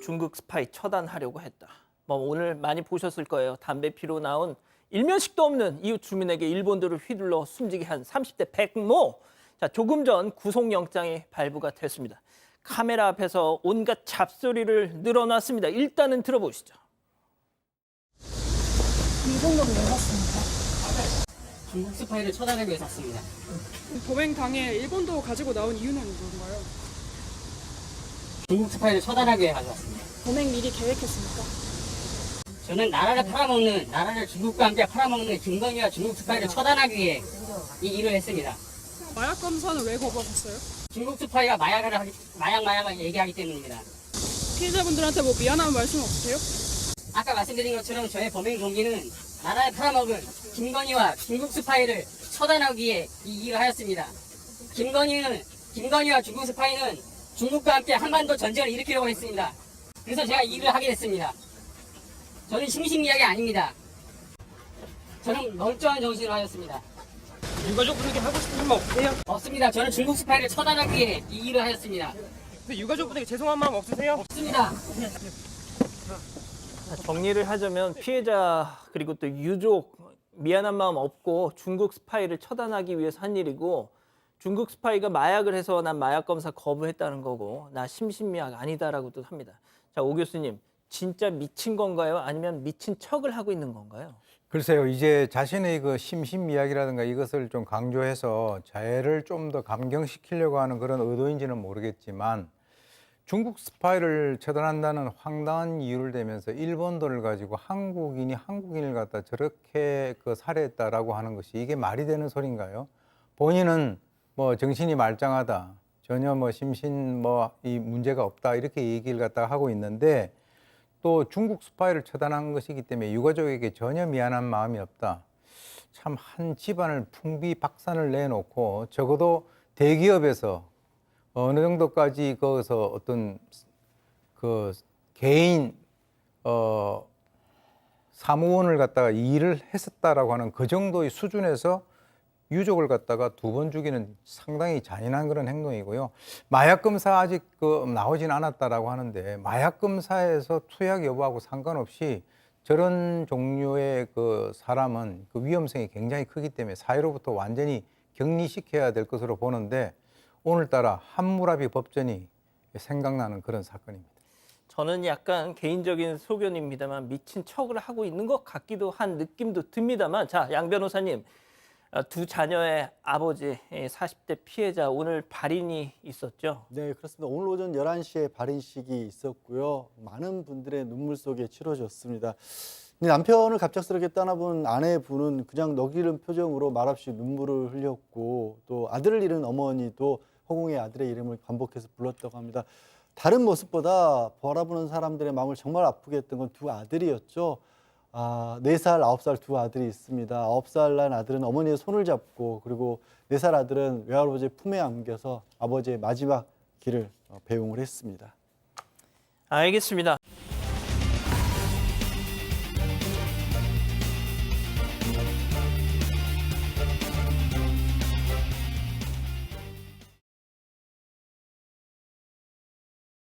중국 스파이 처단하려고 했다. 오늘 많이 보셨을 거예요. 담배 피러 나온 일면식도 없는 이웃 주민에게 일본도를 휘둘러 숨지게 한 30대 백모. 자, 조금 전 구속영장이 발부가 됐습니다. 카메라 앞에서 온갖 잡소리를 늘어놨습니다. 일단은 들어보시죠. 일본도를 왜 샀습니까? 중국 스파이를 처단하기 위해 샀습니다. 범행 당일 일본도 가지고 나온 이유는 뭔가요? 중국 스파이를 처단하기 위해 가져왔습니다. 범행 미리 계획했습니까? 저는 나라를 중국과 함께 팔아먹는 김건희와 중국 스파이를 처단하기 위해 이 일을 했습니다. 마약 검사는 왜 거부하셨어요? 중국 스파이가 마약을 얘기하기 때문입니다. 피해자분들한테 뭐 미안한 말씀 없으세요? 아까 말씀드린 것처럼 저의 범행 동기는 나라를 팔아먹은 김건희와 중국 스파이를 처단하기 위해 이 일을 하였습니다. 김건희와 중국 스파이는 중국과 함께 한반도 전쟁을 일으키려고 했습니다. 그래서 제가 이 일을 하게 됐습니다. 저는 심심이야기 아닙니다. 저는 멀쩡한 정신으로 하였습니다. 유가족분에게 하고 싶은 말 없으세요? 없습니다. 저는 중국 스파이를 처단하기 위해 이 일을 하였습니다. 근데 유가족분에게 죄송한 마음 없으세요? 없습니다. 정리를 하자면 피해자 그리고 또 유족 미안한 마음 없고 중국 스파이를 처단하기 위해서 한 일이고 중국 스파이가 마약을 해서 난 마약 검사 거부했다는 거고 나 심신미약 아니다라고도 합니다. 자, 오 교수님 진짜 미친 건가요? 아니면 미친 척을 하고 있는 건가요? 글쎄요, 이제 자신의 그 심신미약이라든가 이것을 좀 강조해서 자해를 좀 더 감경시키려고 하는 그런 의도인지는 모르겠지만 중국 스파이를 처단한다는 황당한 이유를 대면서 일본도를 가지고 한국인을 갖다 저렇게 살해했다라고 하는 것이 이게 말이 되는 소린가요? 본인은 뭐 정신이 말짱하다, 전혀 뭐 심신 이 문제가 없다 이렇게 얘기를 갖다가 하고 있는데 또 중국 스파이를 처단한 것이기 때문에 유가족에게 전혀 미안한 마음이 없다. 참 한 집안을 풍비박산을 내놓고 적어도 대기업에서 어느 정도까지 거기서 어떤 그 개인 사무원을 갖다가 일을 했었다라고 하는 그 정도의 수준에서 유족을 갖다가 2번 죽이는 상당히 잔인한 그런 행동이고요. 마약 검사 아직 나오진 않았다라고 하는데 마약 검사에서 투약 여부하고 상관없이 저런 종류의 사람은 위험성이 굉장히 크기 때문에 사회로부터 완전히 격리시켜야 될 것으로 보는데 오늘따라 함무라비 법전이 생각나는 그런 사건입니다. 저는 약간 개인적인 소견입니다만 미친 척을 하고 있는 것 같기도 한 느낌도 듭니다만 자, 양 변호사님 두 자녀의 아버지 40대 피해자 오늘 발인이 있었죠? 네, 그렇습니다. 오늘 오전 11시에 발인식이 있었고요. 많은 분들의 눈물 속에 치러졌습니다. 남편을 갑작스럽게 떠나본 아내분은 그냥 너기른 표정으로 말없이 눈물을 흘렸고 또 아들을 잃은 어머니도 허공의 아들의 이름을 반복해서 불렀다고 합니다. 다른 모습보다 바라보는 사람들의 마음을 정말 아프게 했던 건 두 아들이었죠. 4살, 9살 두 아들이 있습니다. 9살 난 아들은 어머니의 손을 잡고 그리고 4살 아들은 외할아버지의 품에 안겨서 아버지의 마지막 길을 배웅을 했습니다. 알겠습니다.